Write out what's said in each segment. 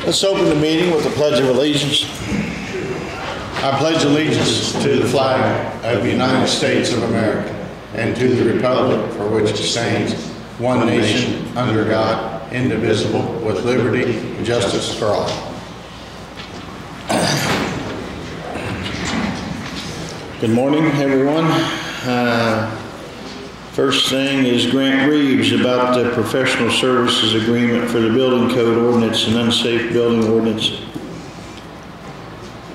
Let's open the meeting with the Pledge of Allegiance. I pledge allegiance to the flag of the United States of America and to the republic for which it stands, one nation, under God, indivisible, with liberty and justice for all. Good morning, everyone. First thing is Grant Reeves about the professional services agreement for the building code ordinance and unsafe building ordinance.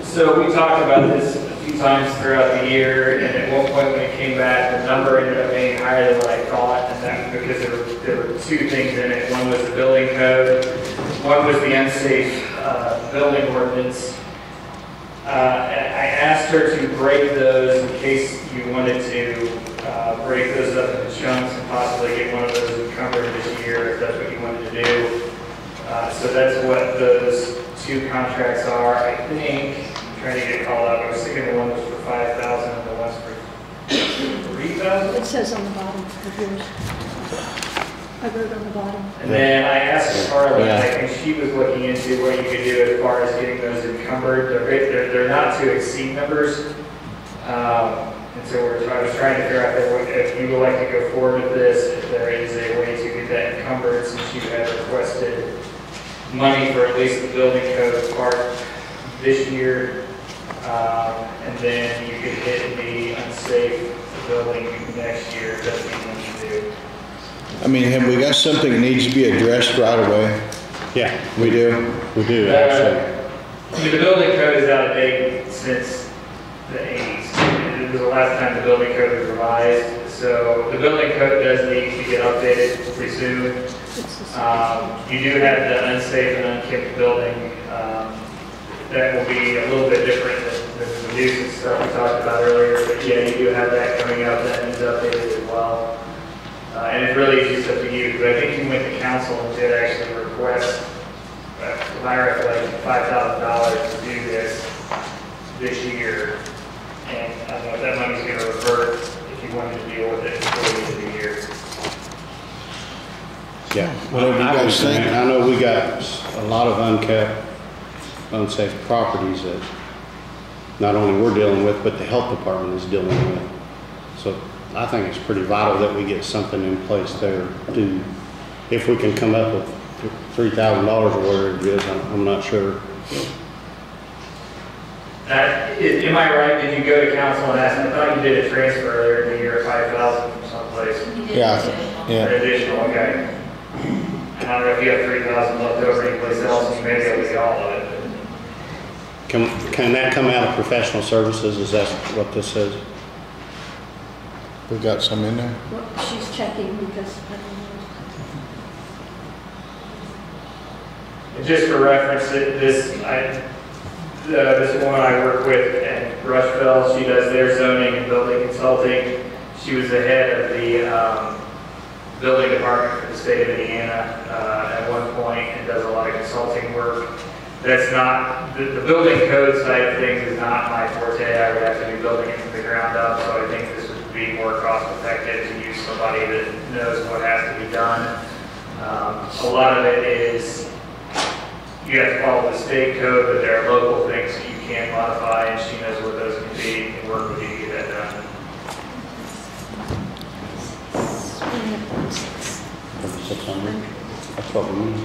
So we talked about this a few times throughout the year, and at one point when it came back, the number ended up being higher than what I thought, and that because there were two things in it. One was the building code, one was the unsafe building ordinance. I asked her to break those in case you wanted to break those up into chunks and possibly get one of those encumbered this year if that's what you wanted to do. So that's what those two contracts are. I think, I'm trying to get called up, I was thinking the one was for $5,000 and the one's for $3,000. It says on the bottom of yours. I wrote on the bottom. And then I asked Carly, I think she was looking into what you could do as far as getting those encumbered. They're not to exceed numbers. And so I was trying to figure out if you would like to go forward with this, if there is a way to get that encumbered, since you had requested money for at least the building code part this year, and then you could hit the unsafe building next year if that's what you want to do. I mean, have we got something that needs to be addressed right away? Yeah, we do. We do, actually. I mean, the building code is out of date since the 80s. It was the last time the building code was revised. So the building code does need to get updated pretty soon. You do have the unsafe and unkempt building. That will be a little bit different than the nuisance stuff we talked about earlier. But yeah, you do have that coming up that needs updated as well. And it really is just up to you. But I think you went to council and did actually request, if I recollect, $5,000 to do this year. And I don't know if that money's going to revert if you wanted to deal with it before the end of the year. Yeah, I know we got a lot of unkept, unsafe properties that not only we're dealing with, but the health department is dealing with. So I think it's pretty vital that we get something in place there to, if we can come up with $3,000 or whatever it is, I'm not sure. Am I right? Did you go to council and ask? I thought you did a transfer earlier in the year, $5,000 from someplace. Yeah. An additional, okay. I don't know if you have $3,000 left over anyplace else, you may be able to get all of it. Can that come out of professional services? Is that what this says? We got some in there. Well, she's checking because I don't know. And just for reference, this woman I work with in Rushville, she does their zoning and building consulting. She was the head of the building department for the state of Indiana at one point and does a lot of consulting work. That's not, the building code side of things is not my forte. I would have to do building it from the ground up, so I think this would be more cost effective to use somebody that knows what has to be done. A lot of it is you have to follow the state code, but there are local things that you can modify, and she knows what those can be and work with you to get that done. 600. That's what we need.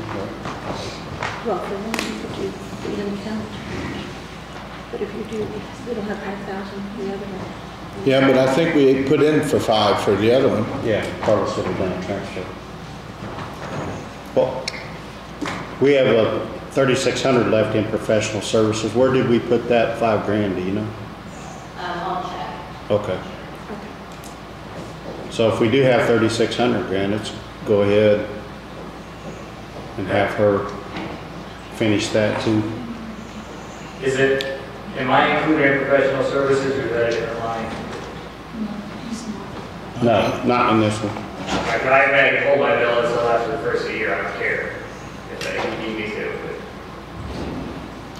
Well, for one, you could do the uncount. But if you do, we don't have 5,000, the other one. Yeah, but I think we put in for 5 for the other one. Yeah, Carlos said we're going to transfer. Well, we have 3,600 left in professional services. Where did we put that $5,000? Do you know? I'll check. Okay. So if we do have 3,600 grand, let's go ahead and have her finish that too. Am I including professional services or is that a different line? No, not in this one. But I can hold my bill until after the first of the year. I don't care if you need me to.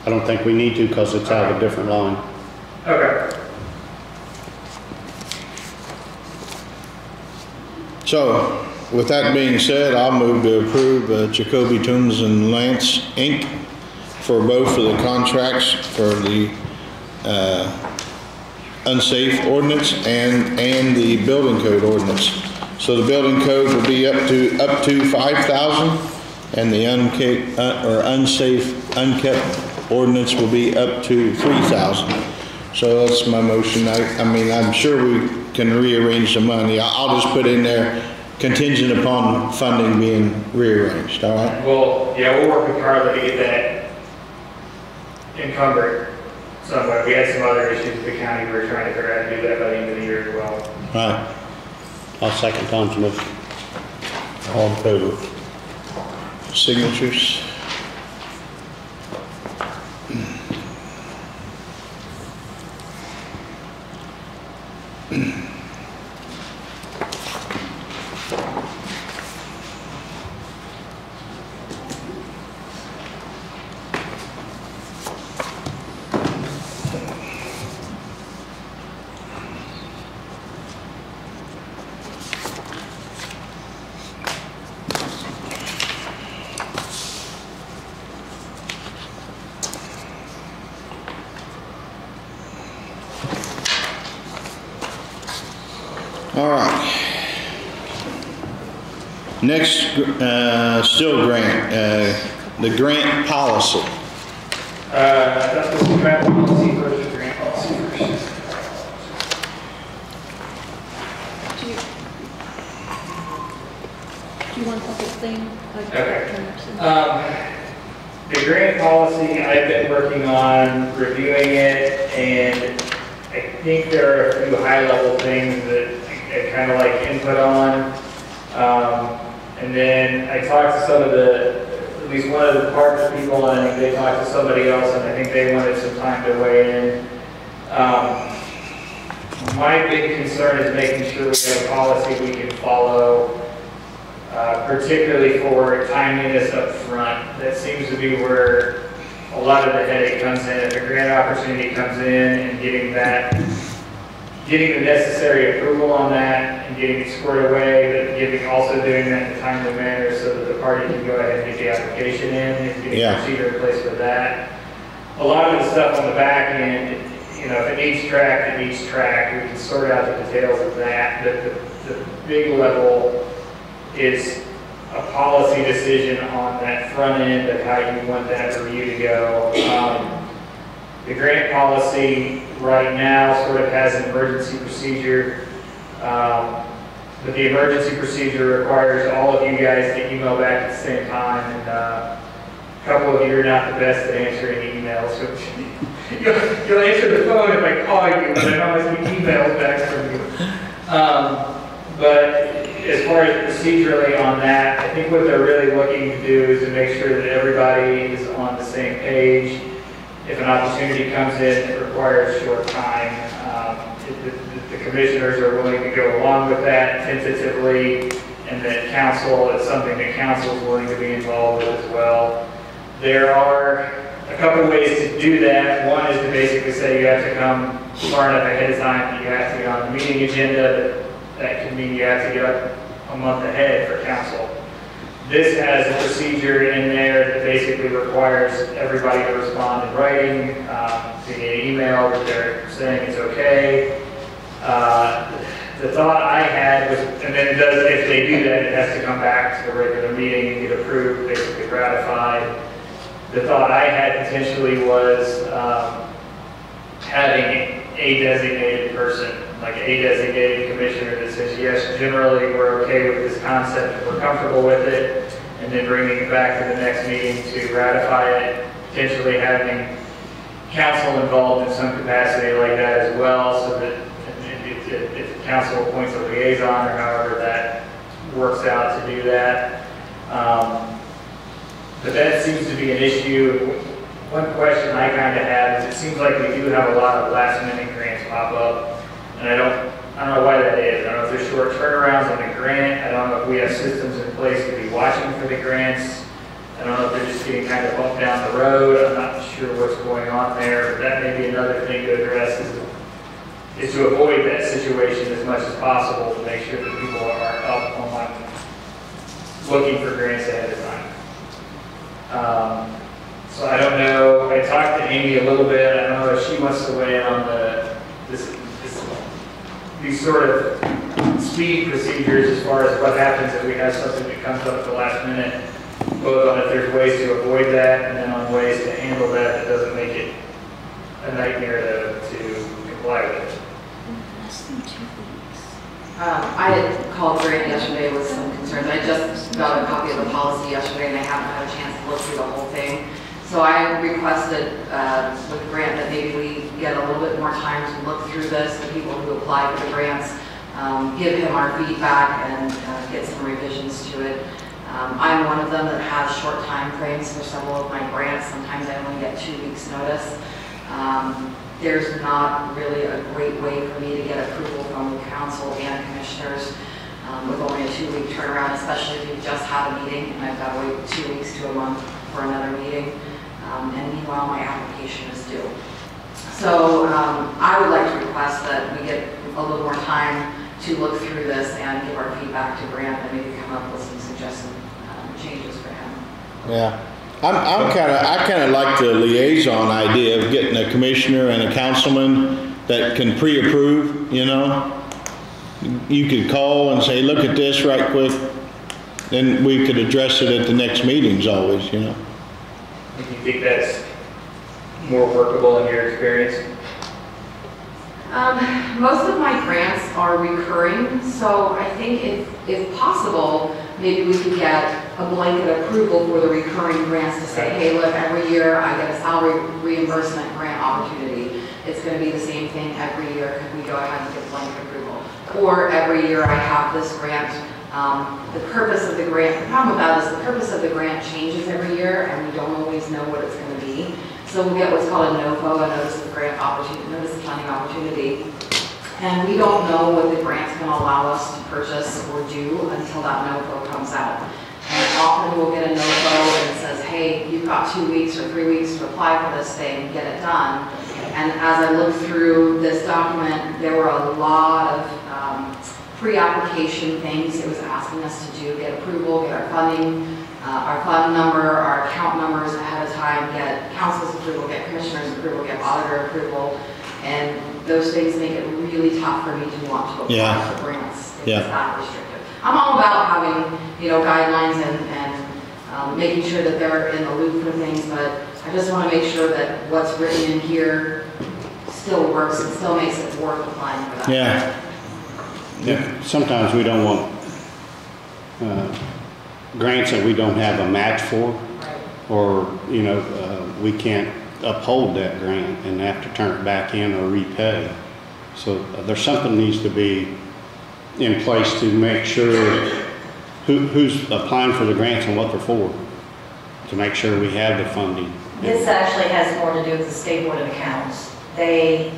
I don't think we need to because it's out of a different line. Okay. So, with that being said, I'll move to approve Jacoby Toombs and Lance, Inc. for both of the contracts for the unsafe ordinance and the building code ordinance. So the building code will be up to 5,000, and the unsafe unkept ordinance will be up to 3,000. So that's my motion. I mean, I'm sure we can rearrange the money. I'll just put in there contingent upon funding being rearranged, all right? Well, yeah, we'll work with Carla to get that encumbered somewhere. We had some other issues with the county. We were trying to figure out how to do that by the end of the year as well. All right. I'll second Tom's motion. All in favor? Signatures. All right. Next, still grant, the grant policy. That's the grant policy versus the grant policy versus. Do you want the whole thing? Okay. The grant policy, I've been working on reviewing it, and I think there are a few high-level things that I kind of like input on. And then I talked to some of at least one of the department people, and I think they talked to somebody else, and I think they wanted some time to weigh in. My big concern is making sure we have a policy we can follow, particularly for timeliness up front. That seems to be where a lot of the headache comes in. If a grant opportunity comes in and getting the necessary approval on that and getting it squared away, but also doing that in a timely manner so that the party can go ahead and get the application in and getting a procedure in place for that. A lot of the stuff on the back end, you know, if it needs tracked, it needs tracked. We can sort out the details of that. But the big level is a policy decision on that front end of how you want that review to go. The grant policy right now sort of has an emergency procedure, but the emergency procedure requires all of you guys to email back at the same time, and a couple of you are not the best at answering emails. So you'll answer the phone if I call you, but I always get emails back from you. But as far as procedurally on that, I think what they're really looking to do is to make sure that everybody is on the same page. If an opportunity comes in that requires short time, the commissioners are willing to go along with that tentatively, and that council, it's something that council is willing to be involved with as well. There are a couple of ways to do that. One is to basically say you have to come far enough ahead of time that you have to get on the meeting agenda. That can mean you have to get up a month ahead for council. This has a procedure in there that basically requires everybody to respond in writing, to get an email that they're saying it's okay. The thought I had was, and then it does, if they do that, it has to come back to the regular meeting and get approved, basically ratified. The thought I had potentially was having a designated person, like a designated commissioner that says, yes, generally we're okay with this concept, we're comfortable with it, and then bringing it back to the next meeting to ratify it, potentially having council involved in some capacity like that as well, so that if council appoints a liaison or however that works out to do that. But that seems to be an issue. One question I kind of have is it seems like we do have a lot of last minute grants pop up, and I don't know why that is. I don't know if there's short turnarounds on the grant. I don't know if we have systems in place to be watching for the grants. I don't know if they're just getting kind of bumped down the road. I'm not sure what's going on there, but that may be another thing to address is to avoid that situation as much as possible to make sure that people are up on looking for grants ahead of time. So I don't know, I talked to Amy a little bit, I don't know if she wants to weigh in on these sort of speed procedures as far as what happens if we have something that comes up at the last minute, both on if there's ways to avoid that and then on ways to handle that doesn't make it a nightmare to comply with it. Less than 2 weeks. I had called Grant yesterday with some concerns. I just got a copy of the policy yesterday and I haven't had a chance to look through the whole thing. So I requested with Grant that maybe we get a little bit more time to look through this, the people who apply for the grants, give him our feedback and get some revisions to it. I'm one of them that has short time frames for several of my grants. Sometimes I only get 2 weeks notice. There's not really a great way for me to get approval from the council and commissioners with only a 2-week turnaround, especially if you just had a meeting and I've got to wait 2 weeks to a month for another meeting. And meanwhile, my application is due. So I would like to request that we get a little more time to look through this and give our feedback to Grant and maybe come up with some suggested changes for him. Yeah. I kind of like the liaison idea of getting a commissioner and a councilman that can pre-approve, you know. You could call and say, look at this right quick. Then we could address it at the next meetings always, you know. Do you think that's more workable in your experience? Most of my grants are recurring, so I think if possible, maybe we could get a blanket approval for the recurring grants to say, hey, look, every year I get a salary reimbursement grant opportunity. It's going to be the same thing every year. Could we go ahead and get blanket approval? Or every year I have this grant. The purpose of the grant, the problem with that is the purpose of the grant changes every year and we don't always know what it's going to be. So we'll get what's called a NOFO, a notice of grant opportunity, notice of funding opportunity. And we don't know what the grant's going to allow us to purchase or do until that NOFO comes out. And often we'll get a NOFO and it says, hey, you've got 2 weeks or 3 weeks to apply for this thing, get it done. And as I looked through this document, there were a lot of pre-application things it was asking us to do, get approval, get our funding, our fund number, our account numbers ahead of time, get council's approval, get commissioner's approval, get auditor approval, and those things make it really tough for me to want to apply for grants. It's that restrictive. I'm all about having, you know, guidelines and making sure that they're in the loop for things, but I just want to make sure that what's written in here still works and still makes it worth applying for that. Yeah, sometimes we don't want grants that we don't have a match for, or, you know, we can't uphold that grant and have to turn it back in or repay. So there's something needs to be in place to make sure who's applying for the grants and what they're for, to make sure we have the funding. This actually has more to do with the State Board of Accounts. They,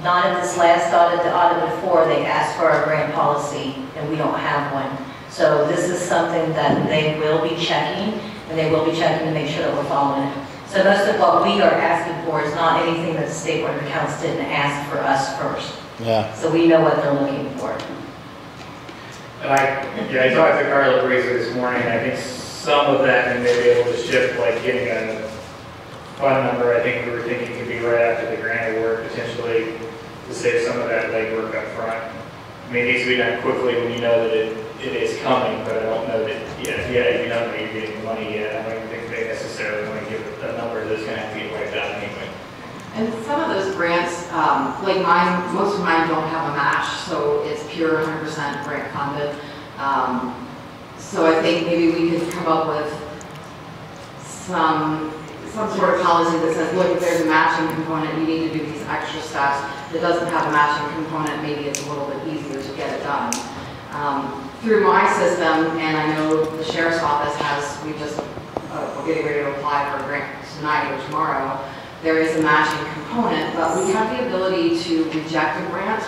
not in this last audit, the audit before, they asked for a grant policy and we don't have one. So this is something that they will be checking, and they will be checking to make sure that we're following it. So most of what we are asking for is not anything that the State Board of Accounts didn't ask for us first. Yeah. So we know what they're looking for. And I talked to Carla briefly this morning, and I think some of that we may be able to shift, like getting a fund number. I think we were thinking could be right after the grant award, potentially, to save some of that legwork up front. I mean, it needs to be done quickly when you know that it is coming, but I don't know that yet. Yeah, you don't know you're getting the money yet. I don't even think they necessarily want to give a number that's going to have to get wiped out anyway. And some of those grants, like mine, most of mine don't have a match, so it's pure 100% grant funded. So I think maybe we could come up with some sort of policy that says, look, if there's a matching component, you need to do these extra steps. If it doesn't have a matching component, maybe it's a little bit easier to get it done. Through my system, and I know the sheriff's office has, we're getting ready to apply for a grant tonight or tomorrow. There is a matching component, but we have the ability to reject a grant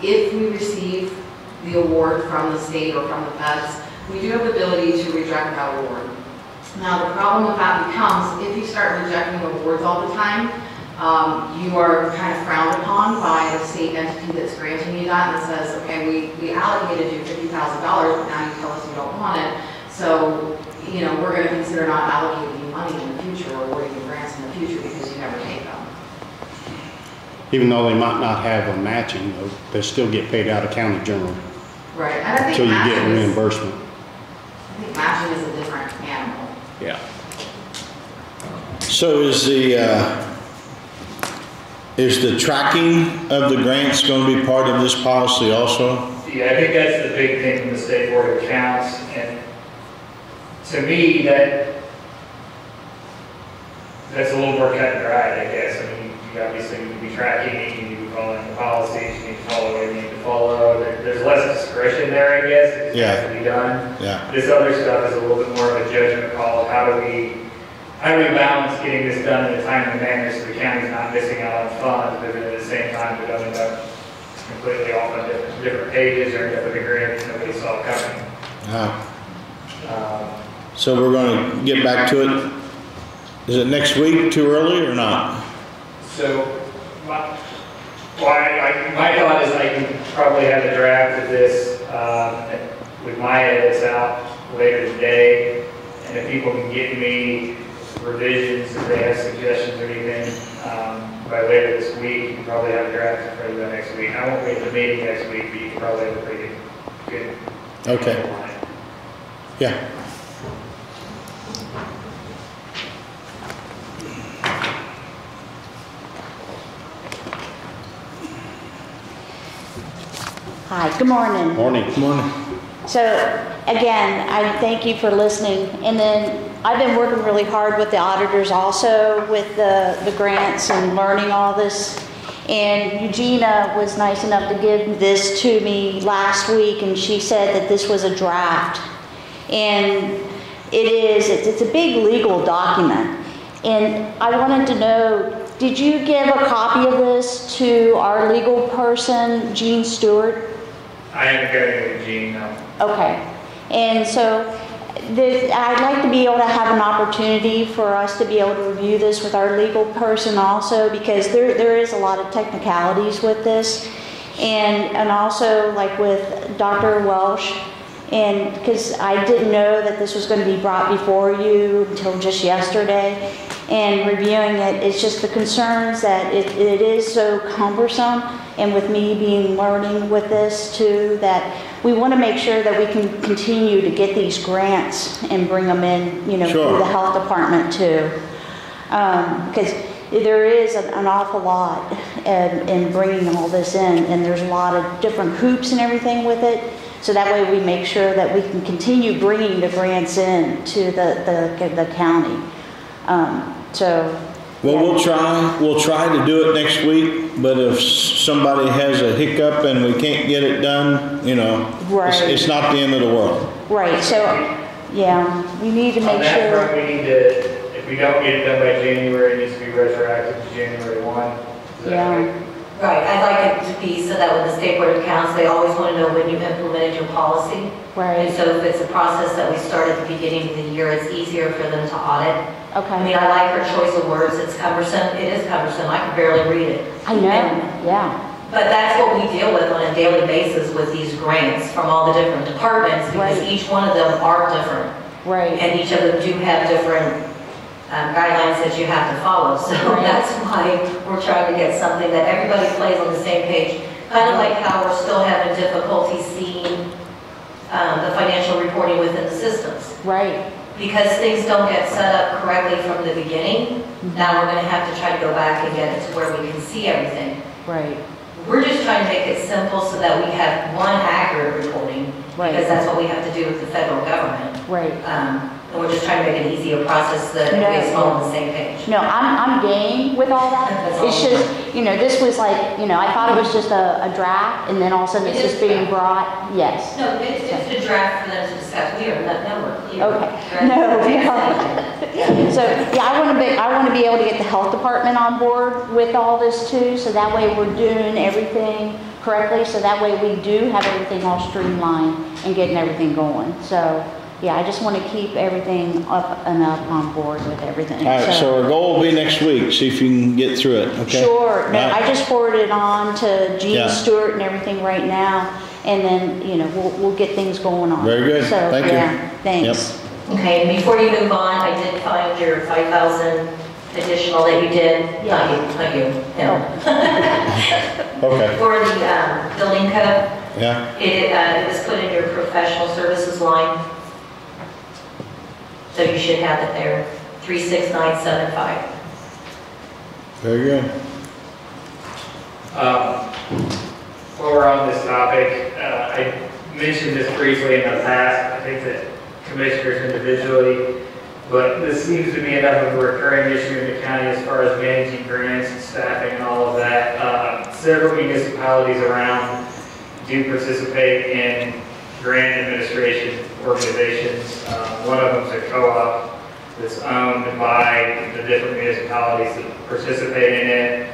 if we receive the award from the state or from the feds. We do have the ability to reject that award. Now the problem with that becomes if you start rejecting awards all the time, you are kind of frowned upon by the state entity that's granting you that and says, okay, we allocated you $50,000, but now you tell us you don't want it. So, you know, we're gonna consider not allocating you money in the future or awarding you grants in the future because you never take them. Even though they might not have a matching, though, they still get paid out of county general Right, and I think until you get matching is, reimbursement. I think matching is a different animal. Yeah. So is the tracking of the grants going to be part of this policy also? Yeah, I think that's the big thing from the State Board of Accounts, and to me, that's a little more cut and dried, I guess. I mean, you obviously need to be tracking it, you need to be following the policies, you need to follow what you need to follow. There's less discretion there, I guess, it just has to be done. Yeah. This other stuff is a little bit more of a judgment call. How do we balance getting this done in a timely manner so the county's not missing out on funds, but then at the same time we don't end up completely off on different pages or end up with a grant that nobody saw coming. So we're going to get back to it. Is it next week, too early or not? So my thought is I can probably have a draft of this with my edits out later today, and if people can get me revisions, if they have suggestions or anything, by later this week, you can probably have a draft for the next week. I won't be at the meeting next week, but you can probably have a pretty good. Okay. Yeah. Hi, good morning. Morning. Good morning. So again, I thank you for listening. And then I've been working really hard with the auditors also with the grants and learning all this. And Eugenia was nice enough to give this to me last week, and she said that this was a draft. And it's a big legal document. And I wanted to know, did you give a copy of this to our legal person, Jean Stewart? I haven't got it with Gene, no. Okay. And so I'd like to be able to have an opportunity for us to be able to review this with our legal person also, because there is a lot of technicalities with this. And also like with Dr. Welsh, and because I didn't know that this was going to be brought before you until just yesterday, and reviewing it, it's just the concerns that it is so cumbersome, and with me being learning with this too, that we want to make sure that we can continue to get these grants and bring them in, you know, Sure. through the health department too. Because there is an awful lot in bringing all this in, and there's a lot of different hoops and everything with it. So that way we make sure that we can continue bringing the grants in to the county. Well, we'll try to do it next week, but if somebody has a hiccup and we can't get it done, you know, Right. it's not the end of the world. Right, so, yeah, we need to On make that front, sure, we need to, if we don't get it done by January, it needs to be retroactive to January 1. Is that Yeah. right? Right, I'd like it to be so that with the State Board of Accounts, they always want to know when you implemented your policy. And right, so if it's a process that we start at the beginning of the year, it's easier for them to audit. I mean, okay. I like her choice of words, it's cumbersome, it is cumbersome, I can barely read it. I know, yeah, But that's what we deal with on a daily basis with these grants from all the different departments, because Right. each one of them are different. right, And each of them do have different guidelines that you have to follow. So Right. that's why we're trying to get something that everybody plays on the same page. Kind of like how we're still having difficulty seeing the financial reporting within the systems. right, Because things don't get set up correctly from the beginning, now we're going to have to try to go back and get it to where we can see everything. right, We're just trying to make it simple so that we have one accurate reporting, Right. because that's what we have to do with the federal government. right. And we're just trying to make an easier process so that No. everybody's all on the same page. No, I'm game with all that. That's all. It's just, you know, this was like, you know, I thought it was just a draft, and then all of a sudden it's It is just being draft. brought, yes. No, it's a draft for them to discuss. We are not, no, we're clear. Okay. Draft. No. So, yeah, I want to be able to get the health department on board with all this too, so that way we're doing everything correctly, so that way we do have everything all streamlined and getting everything going. So, yeah, I just want to keep everything up and up on board with everything. All right, so our goal will be next week, see if you can get through it, okay? Sure. No, All right. I just forwarded it on to Jean Yeah. Stewart and everything right now, and then, you know, we'll get things going on. Very good. So, Thank you. yeah, thanks. Okay, and before you move on, I did find your 5,000 additional that you did. Yeah. Not you, him. Okay, For the building code, yeah, it was put in your professional services line. So you should have it there, 36975. very good. While we're on this topic, I mentioned this briefly in the past. I think that commissioners individually, but this seems to be enough of a recurring issue in the county as far as managing grants and staffing and all of that. Several municipalities around do participate in grant administration organizations. One of them is a co-op that's owned by the different municipalities that participate in it.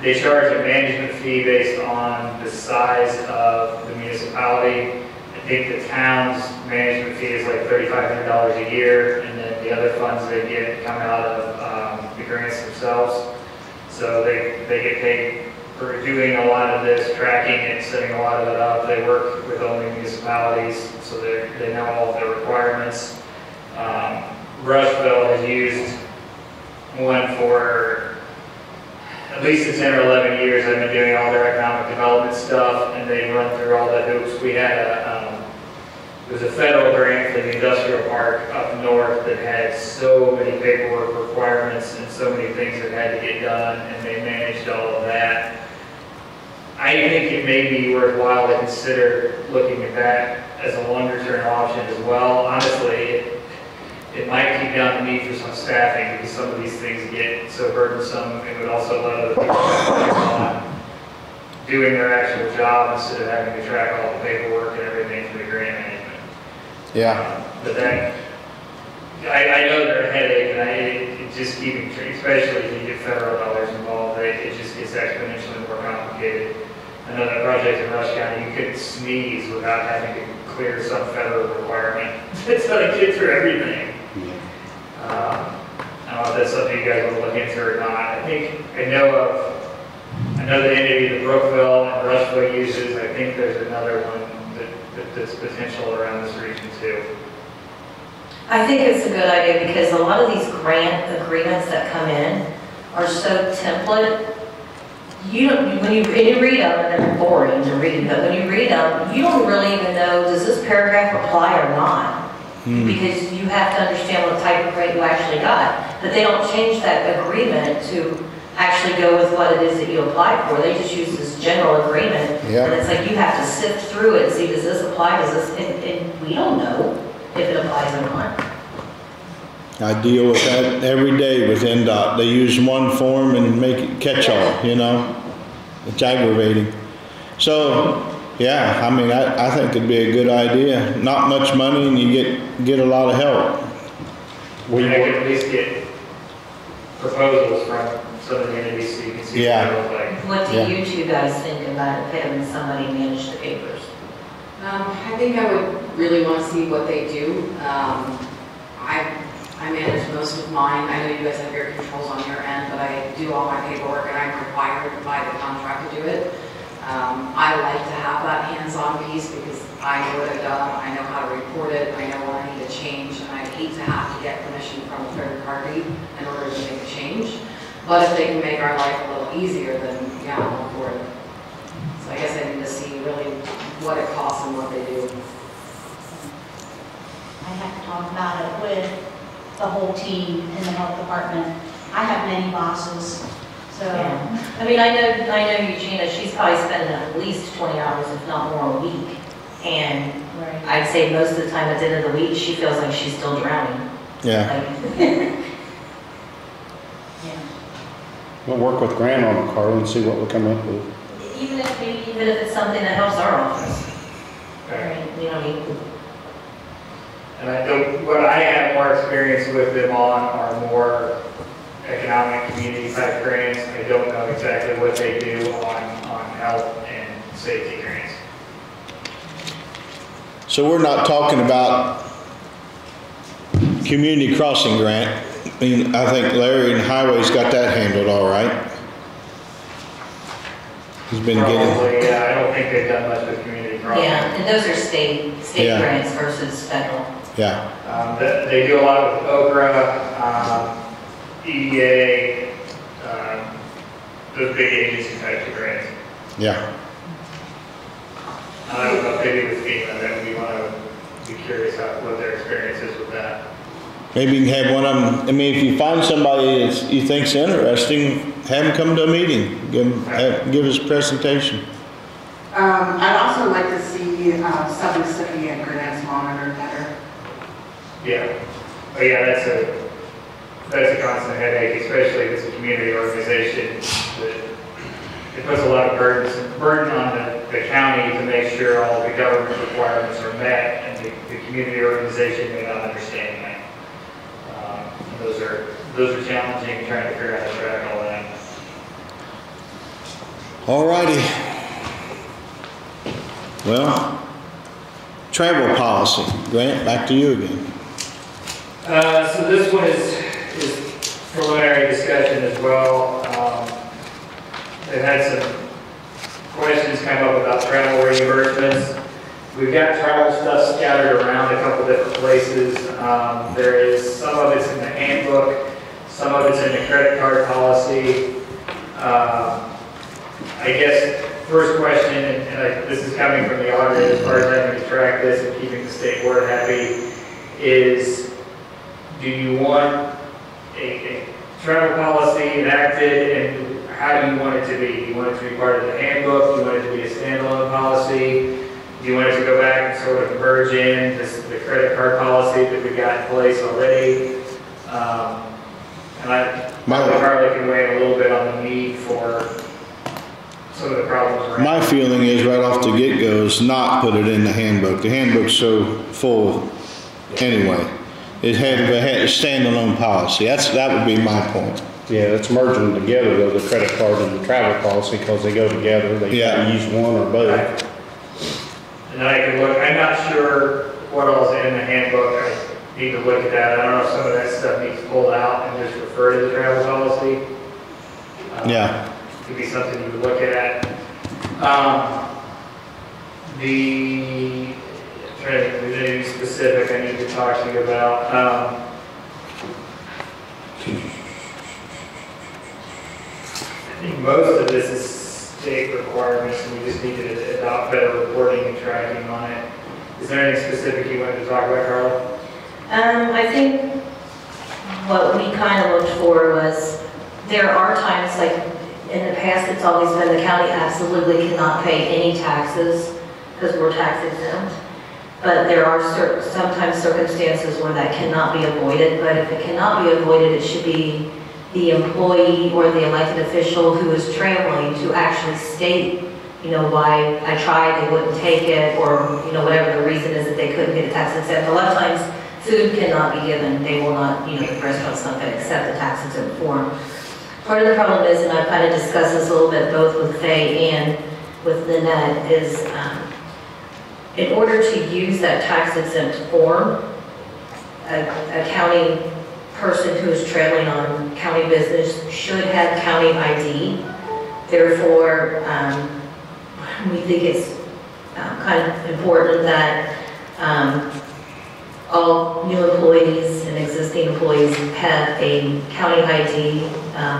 They charge a management fee based on the size of the municipality. I think the town's management fee is like $3,500 a year, and then the other funds they get come out of the grants themselves. So they get paid for doing a lot of this, tracking it, setting a lot of it up. They work with only municipalities, so they know all of their requirements. Rushville has used one for at least 10 or 11 years. I've been doing all their economic development stuff, and they run through all the hoops. We had there was a federal grant for the industrial park up north that had so many paperwork requirements and so many things that had to get done, and they managed all of that. I think it may be worthwhile to consider looking at that as a longer-term option as well. Honestly, it might keep down the need for some staffing because some of these things get so burdensome. It would also let other people focus on doing their actual job instead of having to track all the paperwork and everything for the grant management. Yeah. But then, I know they're a headache, and it just keeping, especially if you get federal dollars involved, it just gets exponentially more complicated. I know that project in Rush County, you couldn't sneeze without having to clear some federal requirement. It's how to get through everything. I don't know if that's something you guys want to look into or not. I know the entity that Brookville and Rushville uses. I think there's another one that's potential around this region too. I think it's a good idea because a lot of these grant agreements that come in are so template. When you read them, and they're boring to read, but when you read them, you don't really even know, does this paragraph apply or not? Because you have to understand what type of grant you actually got. But they don't change that agreement to actually go with what it is that you applied for. They just use this general agreement. Yeah. And it's like you have to sift through it and see, does this apply? Does this, and we don't know if it applies or not. I deal with that every day with NDOT. They use one form and make it catch-all, you know? It's aggravating. So, yeah, I mean, I think it'd be a good idea. Not much money and you get a lot of help. I could at least get proposals from some of the entities so you can see Yeah. what they look like. What do Yeah. you two guys think about having somebody manage the papers? I think I would really want to see what they do. I manage most of mine. I know you guys have your controls on your end, but I do all my paperwork and I'm required by the contract to do it. I like to have that hands-on piece because I know what I've done, I know how to report it, I know what I need to change, and I hate to have to get permission from a third party in order to make a change. But if they can make our life a little easier, then yeah, I'm all for it. So I guess I need to see really what it costs and what they do. I have to talk about it with the whole team in the health department. I have many bosses, so. Yeah. I mean, I know Eugenia, she's probably spending at least 20 hours, if not more, a week. And Right. I'd say most of the time at the end of the week, she feels like she's still drowning. Yeah. Like, Yeah. We'll work with Grant on it, Carl, and see what we come up with. even if it's something that helps our office. Okay. You know what I mean? And I think what I have more experience with them on are more economic community type grants. I don't know exactly what they do on health and safety grants. So we're not talking about community crossing grant. I mean, I think Larry and Highway's got that handled all right. He's been getting, Probably, yeah, I don't think they've done much with community crossing. Yeah, and those are state Yeah. grants versus federal. Yeah, They do a lot with OKRA, EDA, those big agency types of grants. yeah. I don't know if they do with FEMA, then we want to be curious what their experience is with that. Maybe you can have one of them, I mean, if you find somebody that you think's interesting, have them come to a meeting, give us a presentation. I'd also like to see sub-recipient grants monitored better. Yeah. Oh yeah, that's a constant headache, especially if it's a community organization. It puts a lot of burden on the county to make sure all the government requirements are met, and the community organization may not understand that. Those are challenging, trying to figure out how to track all that. All righty. Well, travel policy. Grant, back to you again. So this one is preliminary discussion as well. They've had some questions come up about travel reimbursements. We've got travel stuff scattered around a couple different places. There is, some of it's in the handbook, some of it's in the credit card policy. I guess first question, and this is coming from the auditor as far as having to track this and keeping the state board happy, is do you want a travel policy enacted, and how do you want it to be? Do you want it to be part of the handbook? Do you want it to be a standalone policy? Do you want it to go back and sort of merge in the credit card policy that we got in place already? And I Carly can weigh in a little bit on the need for some of the problems around. My feeling is right off the get-go is not put it in the handbook. The handbook's so full anyway. It had a standalone policy. That would be my point. Yeah, it's merging them together though, the credit card and the travel policy, because they go together. They gotta use one or both. And then I can look, I'm not sure what all's in the handbook. I need to look at that. I don't know if some of that stuff needs pulled out and just refer to the travel policy. Yeah. Could be something you would look at. I'm trying to think if there's anything specific I need to talk to you about. I think most of this is state requirements, and we just need to adopt better reporting and tracking on it. Is there anything specific you wanted to talk about, Carla? I think what we kind of looked for was, there are times, like in the past, it's always been the county absolutely cannot pay any taxes because we're tax exempt. But there are sometimes circumstances where that cannot be avoided. But if it cannot be avoided, it should be the employee or the elected official who is traveling to actually state, why I tried, they wouldn't take it, or, whatever the reason is that they couldn't get a tax exempt. A lot of times, food cannot be given. They will not, the restaurant's not going to accept the tax exempt form. Part of the problem is, and I've kind of discussed this a little bit both with Faye and with Lynette, is in order to use that tax exempt form, a county person who is traveling on county business should have county ID. Therefore, we think it's kind of important that all new employees and existing employees have a county ID,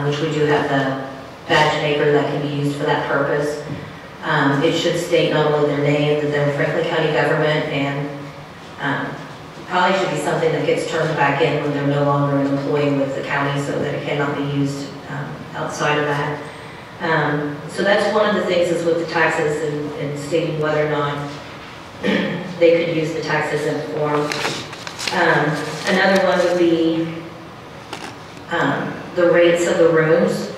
which we do have the badge maker that can be used for that purpose. It should state not only their name, but their Franklin County government, and probably should be something that gets turned back in when they're no longer an employee with the county, so that it cannot be used outside of that. So that's one of the things is with the taxes and stating whether or not they could use the tax exempt form. Another one would be the rates of the rooms.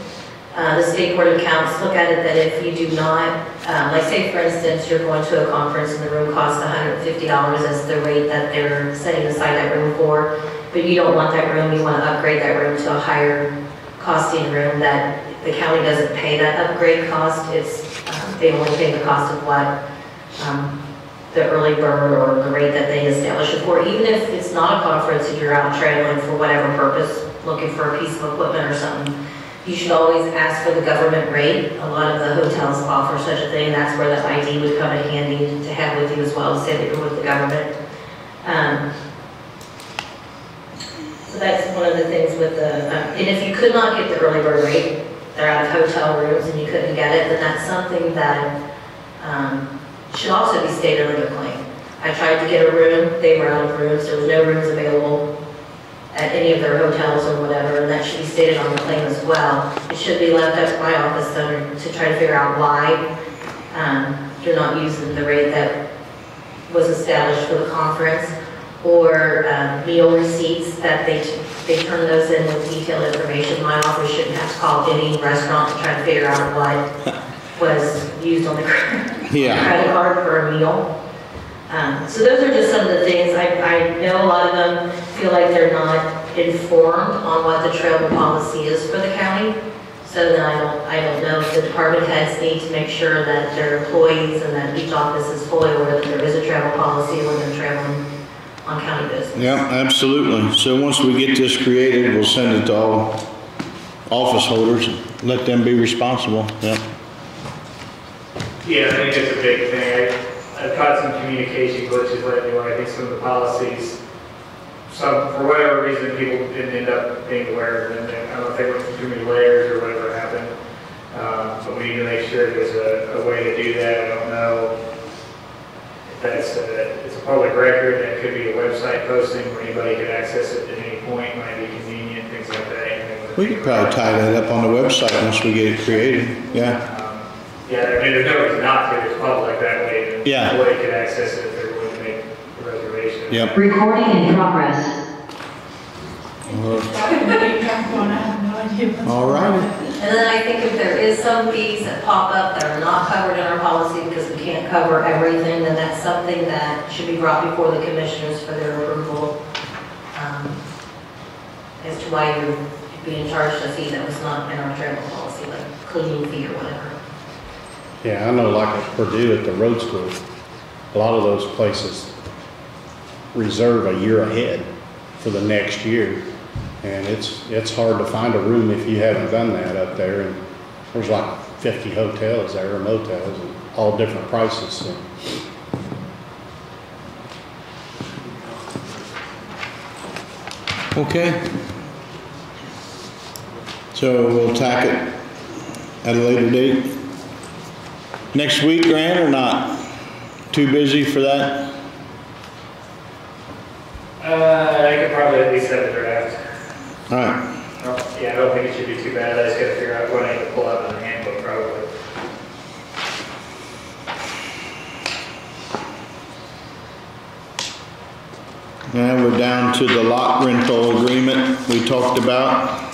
The State Board of Accounts look at it that if you do not, like say for instance, you're going to a conference and the room costs $150 as the rate that they're setting aside that room for, but you don't want that room, you want to upgrade that room to a higher costing room that the county doesn't pay that upgrade cost. It's, they only pay the cost of what the early bird or the rate that they establish it for. Even if it's not a conference and you're out traveling for whatever purpose, looking for a piece of equipment or something, you should always ask for the government rate. A lot of the hotels offer such a thing. That's where the ID would come in handy to have with you as well, to say that you're with the government. things with the, and if you could not get the early bird rate, they're out of hotel rooms and you couldn't get it, then that's something that should also be stated on the claim. I tried to get a room, they were out of rooms, there was no rooms available at any of their hotels or whatever, and that should be stated on the claim as well. It should be left up to my office to try to figure out why you're not using the rate that was established for the conference, or meal receipts that they turn those in with detailed information. My office shouldn't have to call any restaurant to try to figure out what was used on the credit card for a meal. So those are just some of the things. I know a lot of them feel like they're not informed on what the travel policy is for the county. So then I don't know if the department heads need to make sure that their employees and that each office is fully aware that there is a travel policy when they're traveling on county business. Yeah, absolutely. So once we get this created, we'll send it to all office holders, let them be responsible. Yeah. Yeah, I think it's a big thing. I've caught some communication glitches lately where I think some of the policies, for whatever reason, people didn't end up being aware of them. I don't know if they went through too many layers or whatever happened. But we need to make sure there's a way to do that. I don't know if it's a public record. That could be a website posting where anybody could access it at any point. Might be convenient, things like that. We could probably tie that up on the website once we get it created. Yeah. Yeah, I mean, there's no reason not to. It's public that way. Yeah. Nobody could access it if they're going to make a reservation. Yep. Recording in progress. All right. And then I think if there is some fees that pop up that are not covered in our policy because we can't cover everything, then that's something that should be brought before the commissioners for their approval as to why you're being charged a fee that was not in our travel policy, like cleaning fee or whatever. Yeah, I know like at Purdue at the road school, a lot of those places reserve a year ahead for the next year. And it's hard to find a room if you haven't done that up there. And there's like 50 hotels there or motels and all different prices. So. Okay. So we'll tack it at a later date. Next week, Grant, or not? Too busy for that? I could probably at least have a draft. All right. Yeah, I don't think it should be too bad. I just got to figure out what I need to pull out of the handbook probably. Now we're down to the lot rental agreement we talked about.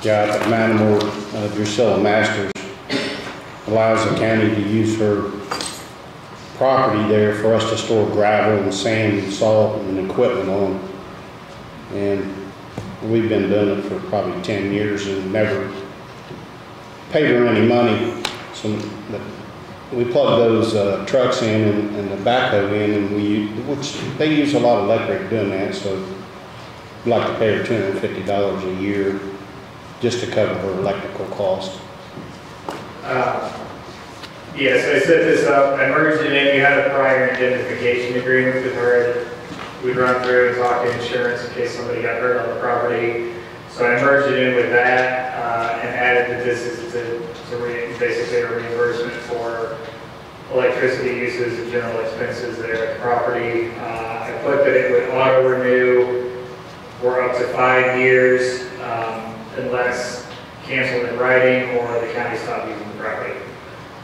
Yeah, at Manamore, Drusilla Masters allows the county to use her property there for us to store gravel and sand and salt and equipment on. And we've been doing it for probably 10 years and never paid her any money. So we plug those trucks in and the backhoe in, and which they use a lot of electric doing that, so we'd like to pay her $250 a year just to cover her electrical cost. Yeah, so I set this up, I merged it in. We had a prior indemnification agreement with her. We'd run through and talk to insurance in case somebody got hurt on the property. So I merged it in with that and added that this is basically a reimbursement for electricity uses and general expenses there at the property. I put that it would auto renew for up to 5 years unless canceled in writing or the county stopped using the property.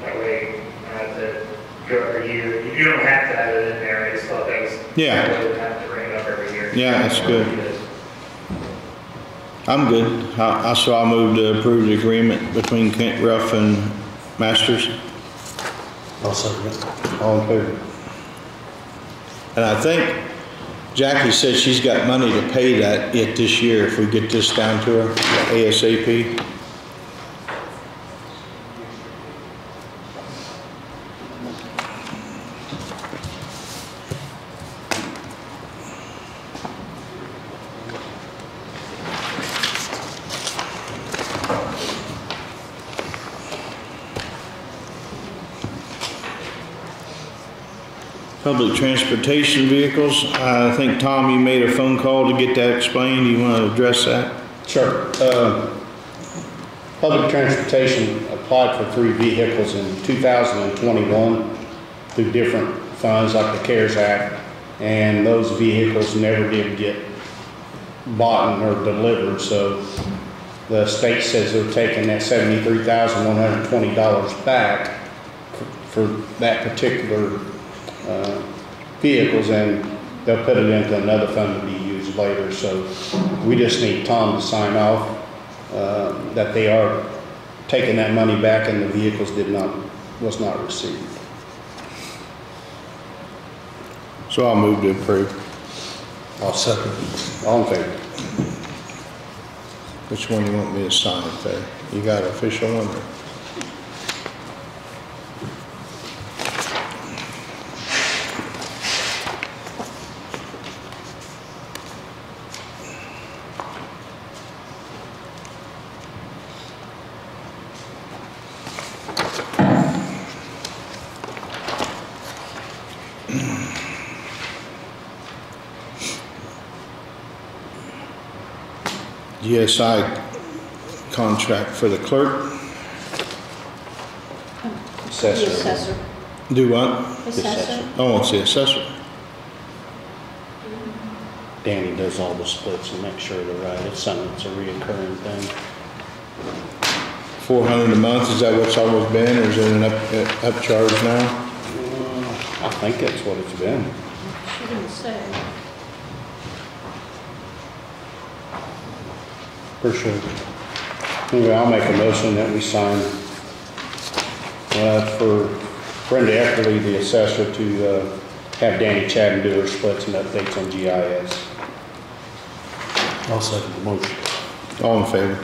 That way, you don't have to go every year. You don't have to have it in there. I just thought that was Yeah. You don't have to bring it up every year. Yeah, that's good. I'm good. So I'll move to approve the agreement between Kent Ruff and Masters. I'll second it. All in favor? And I think Jackie said she's got money to pay it this year if we get this down to her ASAP. Public transportation vehicles. I think, Tom, you made a phone call to get that explained. Do you want to address that? Sure. Public transportation applied for 3 vehicles in 2021 through different funds like the CARES Act, and those vehicles never did get bought or delivered. So the state says they're taking that $73,120 back for that particular vehicles, and they'll put it into another fund to be used later. So we just need Tom to sign off that they are taking that money back and the vehicles was not received. So I'll move to approve. I'll second. All in favor? Which one do you want me to sign up there? You got an official one? Or? GSI contract for the clerk. Assessor. Do what? Assessor. Oh, it's the assessor. Danny does all the splits and makes sure they're right. It's something that's a reoccurring thing. $400 a month, is that what's always been, or is it an upcharge now? I think that's what it's been. She didn't say. For sure. Anyway, I'll make a motion that we sign for Brenda Eckerly, the assessor, to have Danny Chadden do her splits and updates on GIS. I'll second the motion. All in favor?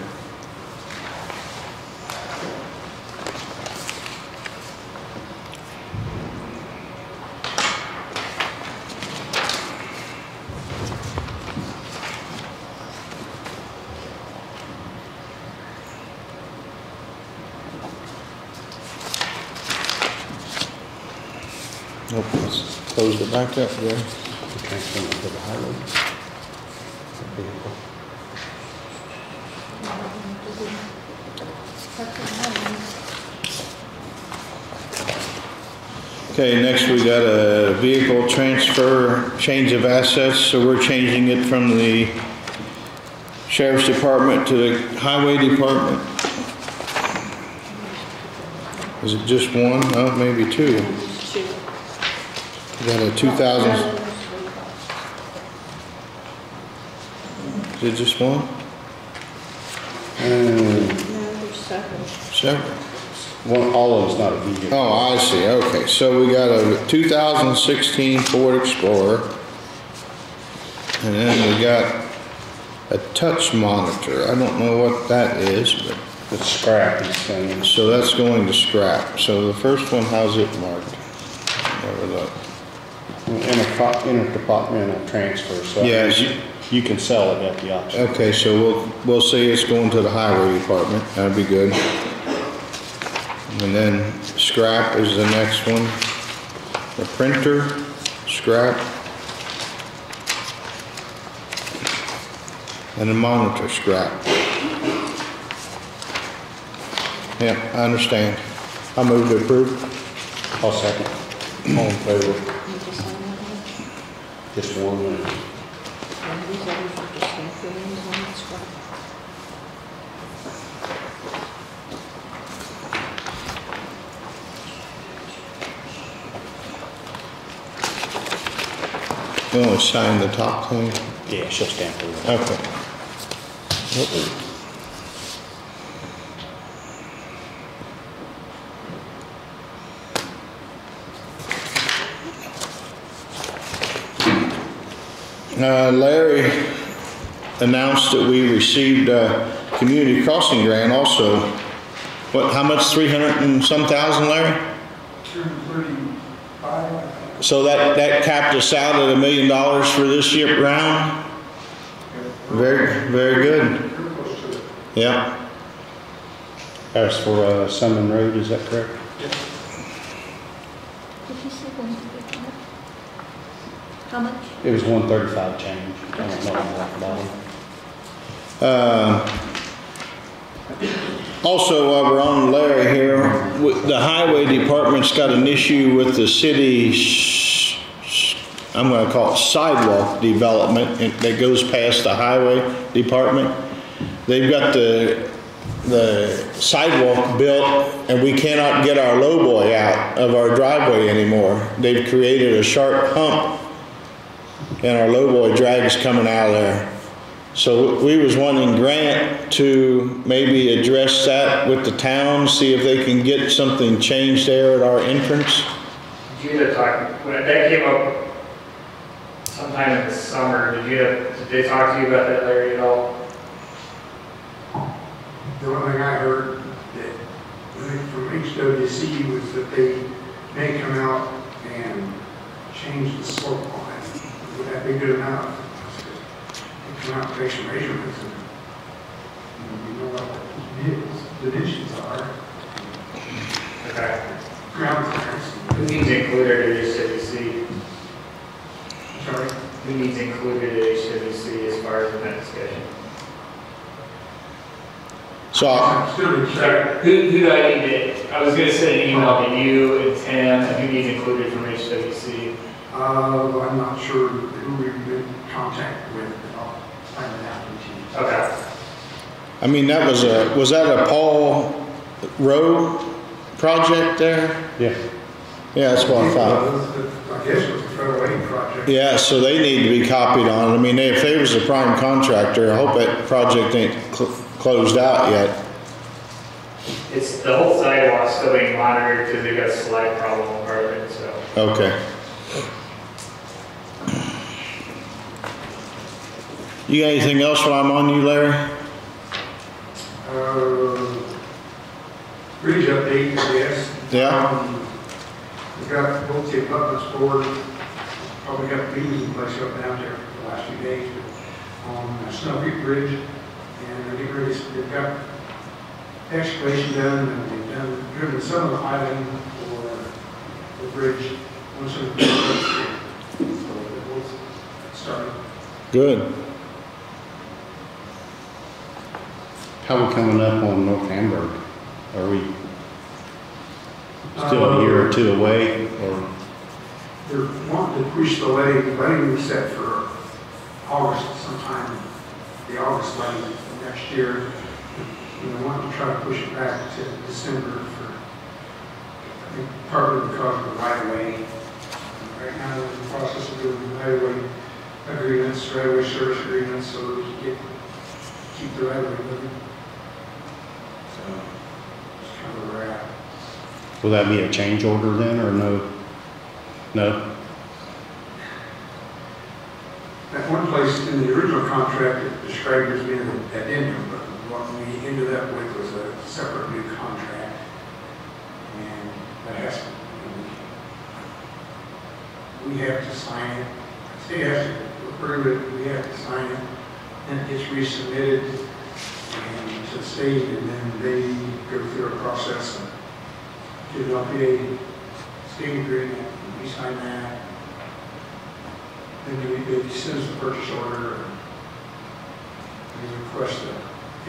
Nope, let's close it back up there. Transfer it to the highway. Okay, next we got a vehicle transfer, change of assets, so we're changing it from the Sheriff's Department to the Highway Department. Is it just one? Oh, maybe two. We got a 2000. Is it just one? Several. Well, all of it's not a vehicle. Oh, I see. Okay, so we got a 2016 Ford Explorer, and then we got a touch monitor. I don't know what that is, but it's scrap. So that's going to scrap. So the first one, how's it marked? Never look. Interdepartmental transfer. So yes, you can sell it at the auction. Okay, so we'll say it's going to the Highway Department. That'd be good. And then scrap is the next one. The printer, scrap. And the monitor, scrap. Yeah, I understand. I move to approve. I'll second. All in favor? Just one minute. You only sign the top thing? Yeah, she'll stamp it. Okay. Larry announced that we received a community crossing grant also. What, how much, 300 and some thousand, Larry? 235. So that capped us out at $1 million for this year round? Very, very good. Yeah. That's for SUNMAN Road, is that correct? Did you say when to How much? It was 135 change. I don't know exactly about it. Also, while we're on Larry here, the highway department's got an issue with the city's, I'm gonna call it sidewalk development that goes past the highway department. They've got the sidewalk built and we cannot get our lowboy out of our driveway anymore. They've created a sharp hump and our lowboy drag's coming out of there. So we was wanting Grant to maybe address that with the town, see if they can get something changed there at our entrance. Did when that came up sometime in the summer, did they talk to you about that, Larry, at all? The only thing I heard that I think from HWC was that they may come out and change the slope on it. Would that be good enough? They come out and take some measurements and you know what the dimensions are. Okay. Ground clearance. Who needs included at HWC? Sorry? Who needs included at HWC as far as in that discussion? So, Sorry, who do I need to, I was going to send an email to you and Tim, and who needs included from HWC? I'm not sure who we've been in contact with, but I'll find it out with you. Okay. I mean, was that a Paul Road project there? Yeah. Yeah, that's what I thought. I guess it was a federal aid project. Yeah, so they need to be copied on. I mean, if they was a prime contractor, I hope that project ain't closed out yet. It's, the whole sidewalk's still being monitored because they got a slide problem on part of it, so. Okay. You got anything else while I'm on you, Larry? Bridge update, I guess. Yeah. We've got both the abutments board, probably got beams in place up down there for the last few days on Snow Creek Bridge. And they've got excavation done and they've driven some of the piling for the bridge. Once the bridge so it will start. Good. How are we coming up on North Hamburg? Are we still a year or two away, or? They're wanting to push the wedding. The wedding was set for August sometime, the August wedding next year. And they want to try to push it back to December for, I think, partly because of the right-of-way. Right now, we're in the process of doing right-of-way agreements, right-of-way service agreements, so we can keep the right-of-way moving. So, that's kind of where we're at. Will that be a change order then, or no? No? At one place in the original contract, it described as being an addendum, but what we ended up with was a separate new contract. And that has to, we have to sign it. The state has to approve it, we have to sign it, then it gets resubmitted to the state, and then they go through a process and do an LPA state agreement, and we sign that. Then they send us the purchase order, and we request the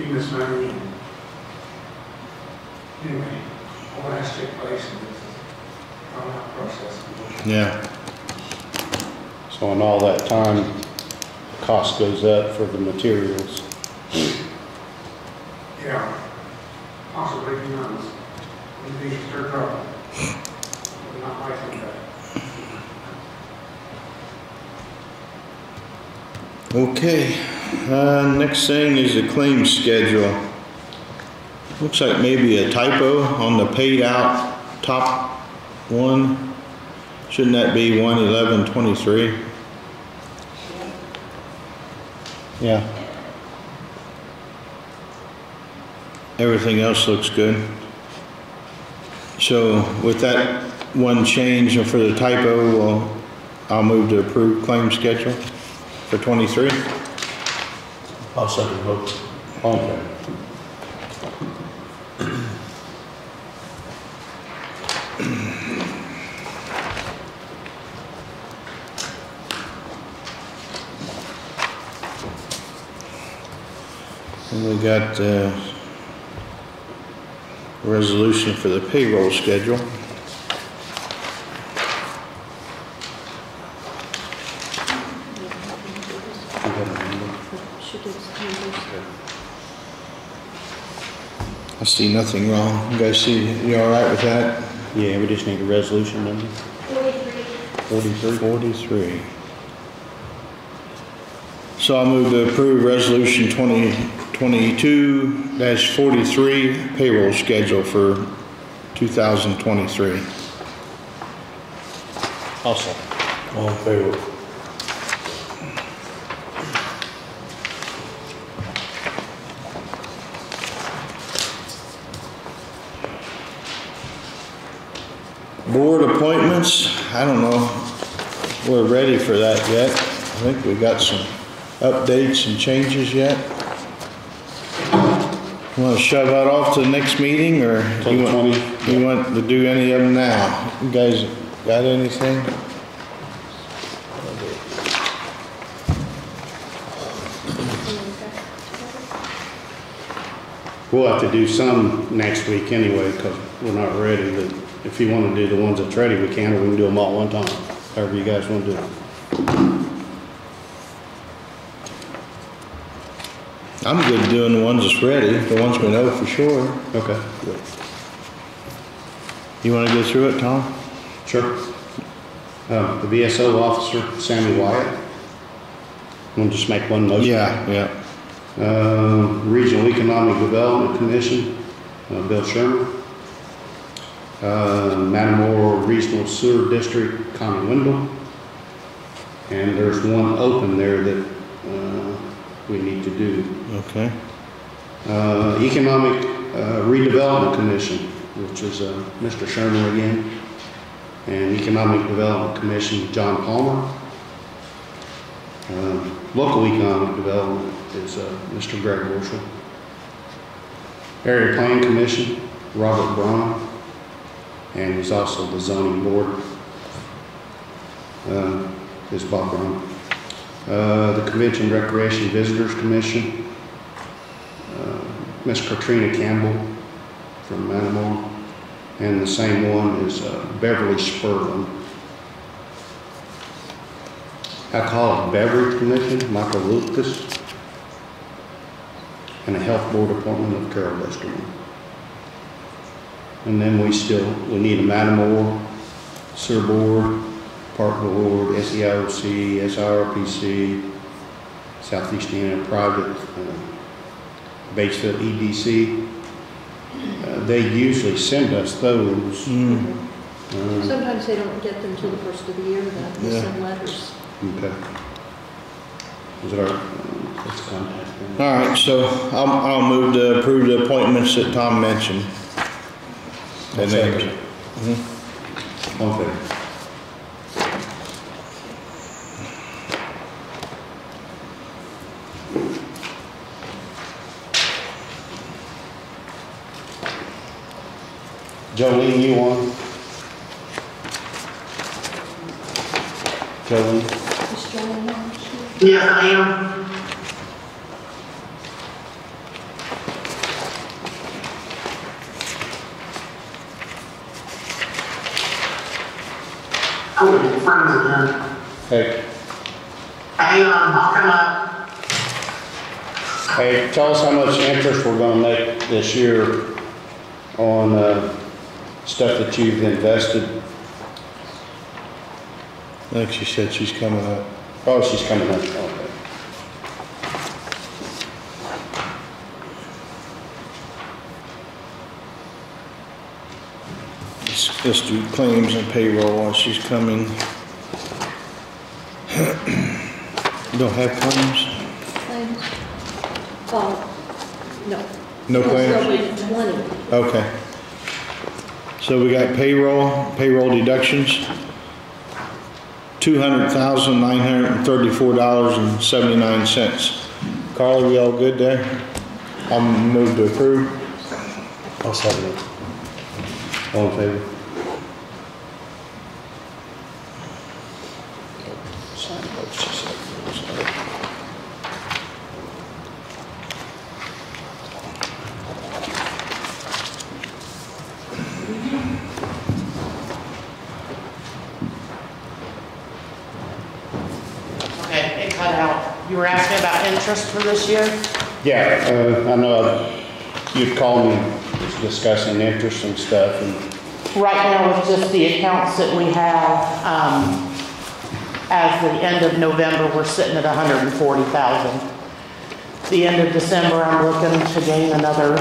FEMA's money, and anyway, all that has to take place, and it's a drawn-out process. Yeah. So in all that time, the cost goes up for the materials. Yeah, possibly, who knows? Anything can turn trouble. Not likely, but. Okay. Next thing is the claim schedule. Looks like maybe a typo on the paid out top one. Shouldn't that be 1/11/23? Yeah. Everything else looks good. So with that one change for the typo, I'll move to approve claim schedule for 23. I'll second vote. Okay. And we got resolution for the payroll schedule. I see nothing wrong. You guys see, you all right with that? Yeah, we just need a resolution number. 43. 43. So I'll move to approve resolution 2022-43 payroll schedule for 2023. Also. All in favor? Board appointments, I don't know if we're ready for that yet. I think we got some updates and changes yet. You want to shove that off to the next meeting, or you want to do any of them now? You guys got anything? We'll have to do some next week anyway, because we're not ready, but if you want to do the ones that's ready, we can, or we can do them all at one time, however you guys want to do it. I'm good doing the ones that's ready, the ones we know for sure. Okay. You want to go through it, Tom? Sure. The VSO officer, Sammy Wyatt. Want to just make one motion? Yeah. Regional Economic Development Commission, Bill Sherman. Matamore Regional Sewer District, Connie Wendell. And there's one open there that we need to do. Okay. Economic Redevelopment Commission, which is Mr. Sherman again. And Economic Development Commission, John Palmer. Local Economic Development is Mr. Greg Worshel. Area Plan Commission, Robert Braun. And he's also the zoning board, is Bob Brown. The Convention Recreation Visitors Commission, Miss Katrina Campbell from Matamore, and the same one is Beverly Spurlin. Alcoholic Beverage Commission, Michael Lucas, and a Health Board appointment of Carol Westerman. And then we need a Matamore, Sewer Board, Park Board, SEIOC, SIRPC, Southeast Indiana Private, Batesville EDC. They usually send us those. Sometimes they don't get them till the first of the year, then they send letters. Okay. Is it our, let's contact them. All right, so I'll move to approve the appointments that Tom mentioned. And then, Okay. Jolene, you on? Jolene? Yes, I am. Oh, it's friends again. Hey. Hey, I'll come up. Hey, tell us how much interest we're gonna make this year on stuff that you've invested. I think she said she's coming up. Oh, she's coming up. Okay. Let's do claims and payroll while she's coming. You don't have claims? Claims? Oh, no. No claims? Money. Okay. So we got payroll deductions. $200,934.79. Carla, we all good there? I'll move to approve. I'll second it. All in favor? cut out. You were asking about interest for this year? Yeah, I know you'd call me discussing interest and stuff, and Right now, with just the accounts that we have, as the end of November, we're sitting at 140,000. The end of December, I'm looking to gain another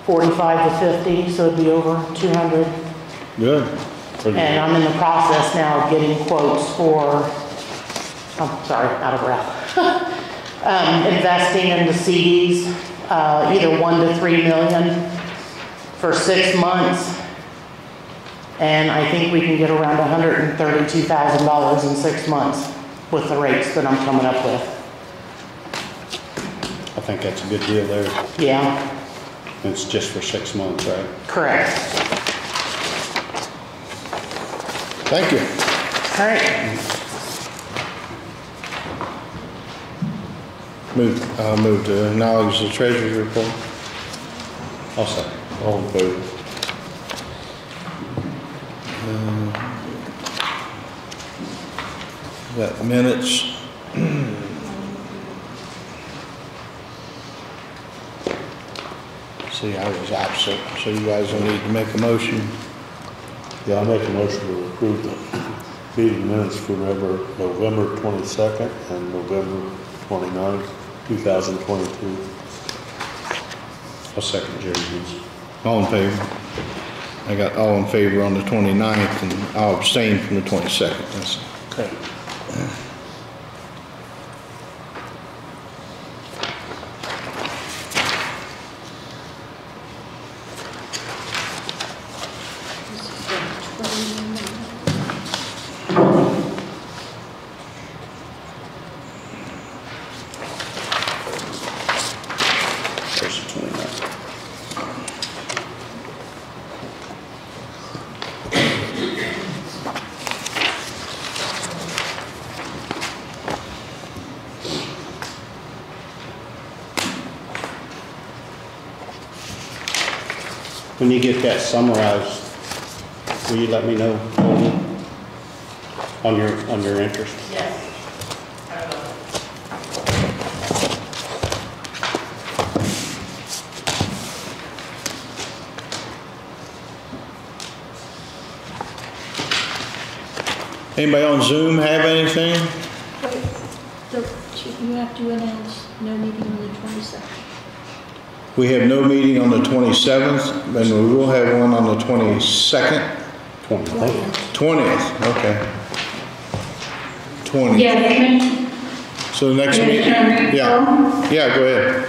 45 to 50, so it'd be over 200. Good. And I'm in the process now of getting quotes for, I'm sorry, out of breath. Investing in the CDs, either 1 to 3 million for 6 months. And I think we can get around $132,000 in 6 months with the rates that I'm coming up with. I think that's a good deal there. Yeah. It's just for 6 months, right? Correct. Thank you. All right. Move to acknowledge the treasurer's report. I'll second. All in favor? Got minutes. See, I was absent, so you guys will need to make a motion. Yeah, I'll make a motion to approve the meeting minutes for November 22nd and November 29th, 2022. I'll second Jerry's. All in favor? I got all in favor on the 29th, and I'll abstain from the 22nd. That's Okay. There's the 29th. When you get that summarized, will you let me know on your interest? Yes. Anybody on Zoom have anything? You have to announce no meeting on the 22nd. We have no meeting on the 27th, and we will have one on the 22nd. 20th, okay. 20th. Yes, So the next meeting? Commissioner Yeah, go ahead.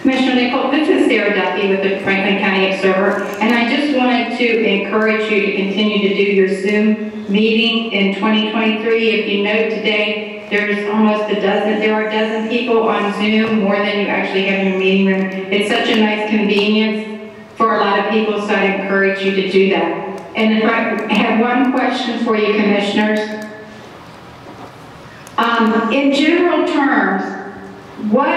Commissioner Nicole, this is Sarah Duffy with the Franklin County Observer, and I just wanted to encourage you to continue to do your Zoom meeting in 2023. If you note today, there's almost there are a dozen people on Zoom, more than you actually have in your meeting room. It's such a nice convenience for a lot of people, so I encourage you to do that. And if I have one question for you, Commissioners. In general terms, what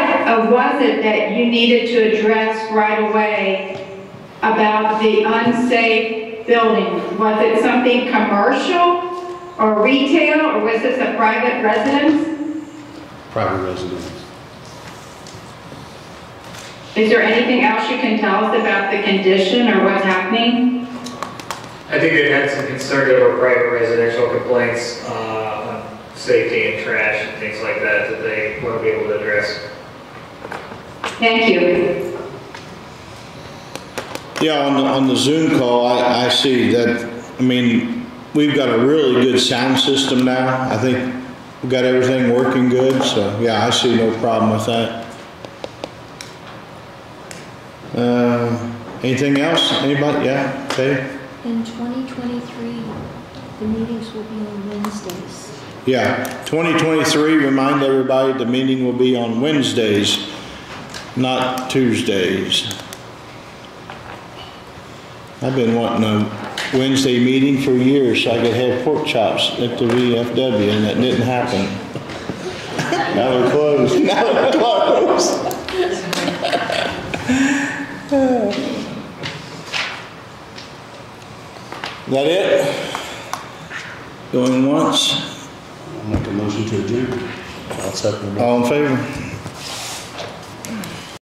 was it that you needed to address right away about the unsafe building? Was it something commercial or retail, or was this a private residence? Private residence. Is there anything else you can tell us about the condition or what's happening? I think they've had some concern over private residential complaints on safety and trash and things like that that they want to be able to address. Thank you. Yeah, on the Zoom call, I see that, I mean, we've got a really good sound system now. I think we've got everything working good, so yeah, I see no problem with that. Anything else? Anybody? Yeah, okay. In 2023, the meetings will be on Wednesdays. Yeah, 2023, remind everybody the meeting will be on Wednesdays, not Tuesdays. I've been wanting a Wednesday meeting for years so I could have pork chops at the VFW, and that didn't happen. Now they're closed. Now they're closed. Is that it? Going once? I'll make a motion motion to adjourn. I'll second the motion. All in favor?